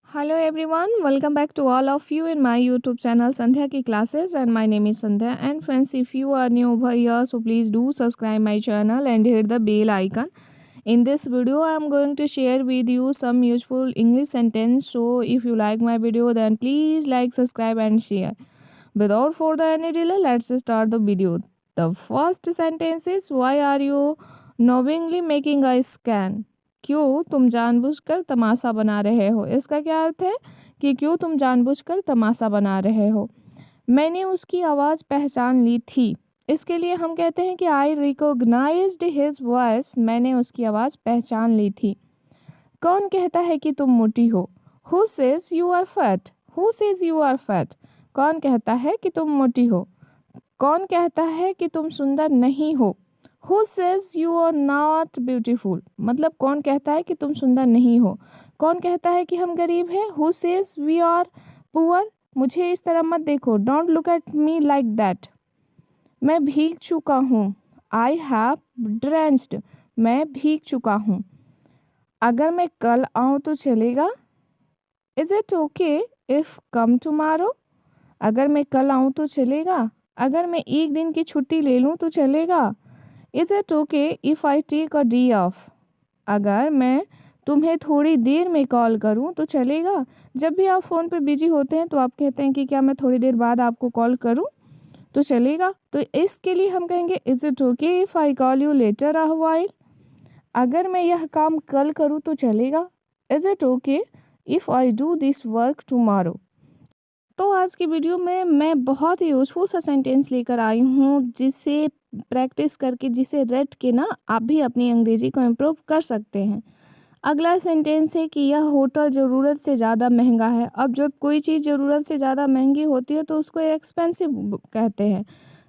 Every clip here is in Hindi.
Hello everyone, welcome back to all of you in my YouTube channel Sandhya Ki Classes, and my name is Sandhya. And friends, if you are new over here, so please do subscribe my channel and hit the bell icon. In this video I am going to share with you some useful English sentence. So if you like my video, then please like, subscribe and share. Without further any delay, let's start the video. The first sentence is, why are you knowingly making a scan? क्यों तुम जानबूझकर तमाशा बना रहे हो? इसका क्या अर्थ है कि क्यों तुम जानबूझकर तमाशा बना रहे हो। मैंने उसकी आवाज़ पहचान ली थी। इसके लिए हम कहते हैं कि आई रिकॉग्नाइज्ड हिज वॉइस। मैंने उसकी आवाज़ पहचान ली थी। कौन कहता है कि तुम मोटी हो? Who says you are fat? Who says you are fat? कौन कहता है कि तुम मोटी हो? कौन कहता है कि तुम सुंदर नहीं हो? Who says you are not beautiful? मतलब कौन कहता है कि तुम सुंदर नहीं हो? कौन कहता है कि हम गरीब हैं? Who says we are poor? मुझे इस तरह मत देखो। Don't look at me like that. मैं भीग चुका हूँ। I have drenched. मैं भीग चुका हूँ। अगर मैं कल आऊँ तो चलेगा? Is it okay if come tomorrow? अगर मैं कल आऊँ तो चलेगा? अगर मैं एक दिन की छुट्टी ले लूँ तो चलेगा? Is it okay if I take a day off? अगर मैं तुम्हें थोड़ी देर में कॉल करूं तो चलेगा? जब भी आप फ़ोन पे बिजी होते हैं तो आप कहते हैं कि क्या मैं थोड़ी देर बाद आपको कॉल करूं तो चलेगा? तो इसके लिए हम कहेंगे Is it okay if I call you later a while? अगर मैं यह काम कल करूं तो चलेगा? Is it okay if I do this work tomorrow? तो आज की वीडियो में मैं बहुत ही यूज़फुल सा सेंटेंस लेकर आई हूँ, जिसे प्रैक्टिस करके, जिसे रट के ना आप भी अपनी अंग्रेजी को इम्प्रूव कर सकते हैं। अगला सेंटेंस है कि यह होटल ज़रूरत से ज़्यादा महंगा है। अब जब कोई चीज़ ज़रूरत से ज़्यादा महंगी होती है तो उसको एक्सपेंसिव कहते हैं।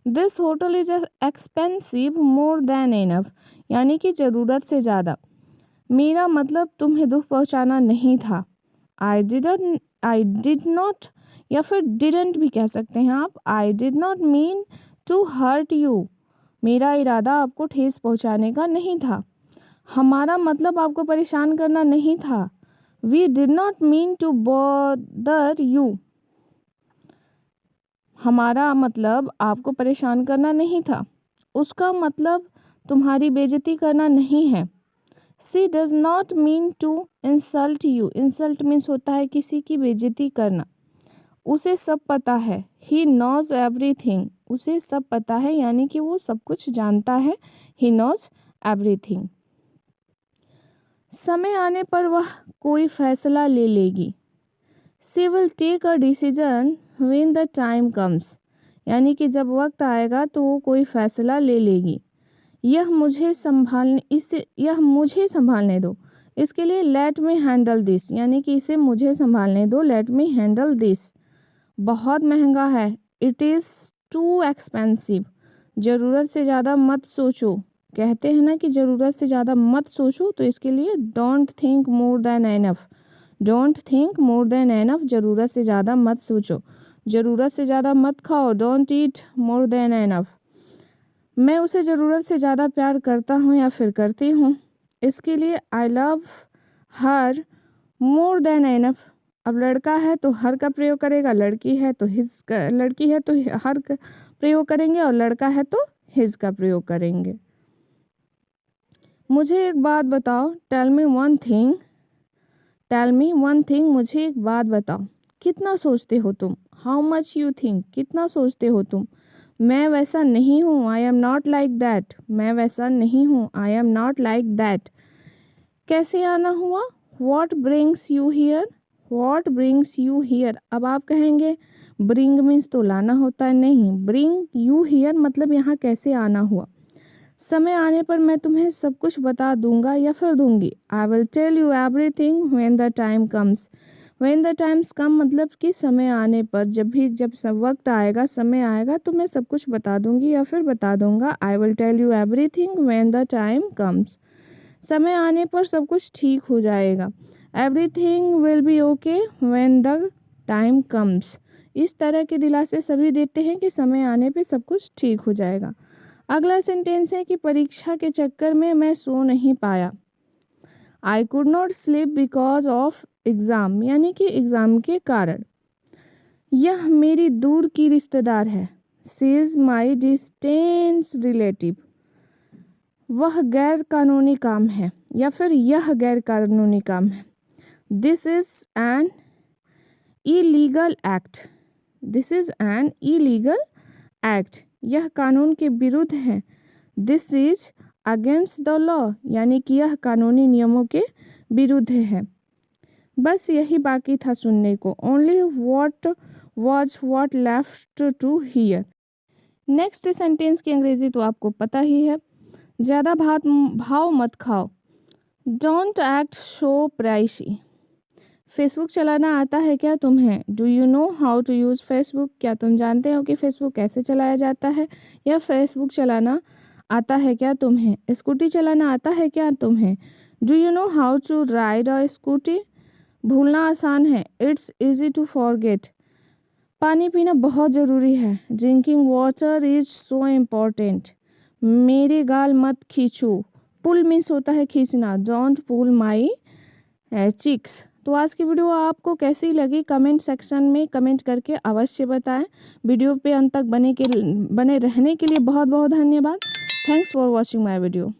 This hotel is expensive more than enough, यानी कि ज़रूरत से ज़्यादा। मेरा मतलब तुम्हें दुख पहुँचाना नहीं था। आई डिड नॉट, या फिर डिडंट भी कह सकते हैं आप। I did not mean to hurt you. मेरा इरादा आपको ठेस पहुंचाने का नहीं था। हमारा मतलब आपको परेशान करना नहीं था। We did not mean to bother you. हमारा मतलब आपको परेशान करना नहीं था। उसका मतलब तुम्हारी बेइज्जती करना नहीं है। She does not mean to insult you. Insult means होता है किसी की बेइज्जती करना। उसे सब पता है। He knows everything. उसे सब पता है, यानी कि वो सब कुछ जानता है। He knows everything. समय आने पर वह कोई फैसला ले लेगी। She will take a decision when the time comes, यानी कि जब वक्त आएगा तो वो कोई फैसला ले लेगी। यह मुझे संभालने दो। इसके लिए लेट मी हैंडल दिस, यानी कि इसे मुझे संभालने दो। Let me handle this. बहुत महंगा है। It is too expensive. ज़रूरत से ज़्यादा मत सोचो। कहते हैं ना कि ज़रूरत से ज़्यादा मत सोचो, तो इसके लिए don't think more than enough. Don't think more than enough. ज़रूरत से ज़्यादा मत सोचो। ज़रूरत से ज़्यादा मत खाओ। Don't eat more than enough. मैं उसे ज़रूरत से ज़्यादा प्यार करता हूँ या फिर करती हूँ। इसके लिए I love her more than enough. अब लड़का है तो हर का प्रयोग करेगा, लड़की है तो हर का प्रयोग करेंगे, और लड़का है तो हिज का प्रयोग करेंगे। मुझे एक बात बताओ। Tell me one thing. Tell me one thing. मुझे एक बात बताओ। कितना सोचते हो तुम? How much you think. कितना सोचते हो तुम? मैं वैसा नहीं हूँ। I am not like that. मैं वैसा नहीं हूँ। I am not like that. कैसे आना हुआ? What brings you here. What brings you here. अब आप कहेंगे ब्रिंग मीन्स तो लाना होता है। नहीं, ब्रिंग यू हियर मतलब यहाँ कैसे आना हुआ। समय आने पर मैं तुम्हें सब कुछ बता दूंगा या फिर दूंगी। I will tell you everything when the time comes. When the times come मतलब कि समय आने पर, जब सब वक्त आएगा, समय आएगा तो मैं सब कुछ बता दूंगी या फिर बता दूंगा। I will tell you everything when the time comes. समय आने पर सब कुछ ठीक हो जाएगा। Everything will be okay when the time comes. इस तरह के दिलासे सभी देते हैं कि समय आने पे सब कुछ ठीक हो जाएगा। अगला सेंटेंस है कि परीक्षा के चक्कर में मैं सो नहीं पाया। I could not sleep because of exam, यानी कि एग्ज़ाम के कारण। यह मेरी दूर की रिश्तेदार है। She is my distance relative. वह गैर कानूनी काम है, या फिर यह गैर कानूनी काम है। This is an illegal act. This is an illegal act. यह कानून के विरुद्ध है। This is against the law, यानी कि यह कानूनी नियमों के विरुद्ध है। बस यही बाकी था सुनने को। Only what left to hear. Next sentence की अंग्रेजी तो आपको पता ही है। ज़्यादा भाव मत खाओ। Don't act so pricey. Facebook चलाना आता है क्या तुम्हें? Do you know how to use Facebook. क्या तुम जानते हो कि फेसबुक कैसे चलाया जाता है? या फेसबुक चलाना आता है क्या तुम्हें? स्कूटी चलाना आता है क्या तुम्हें? Do you know how to ride a scooty. भूलना आसान है। It's easy to forget. पानी पीना बहुत ज़रूरी है। Drinking water is so important. मेरे गाल मत खींचो। पुल मीन्स होता है खींचना। Don't pull my cheeks. तो आज की वीडियो आपको कैसी लगी कमेंट सेक्शन में कमेंट करके अवश्य बताएं। वीडियो पे अंत तक बने रहने के लिए बहुत बहुत धन्यवाद। Thanks for watching my video.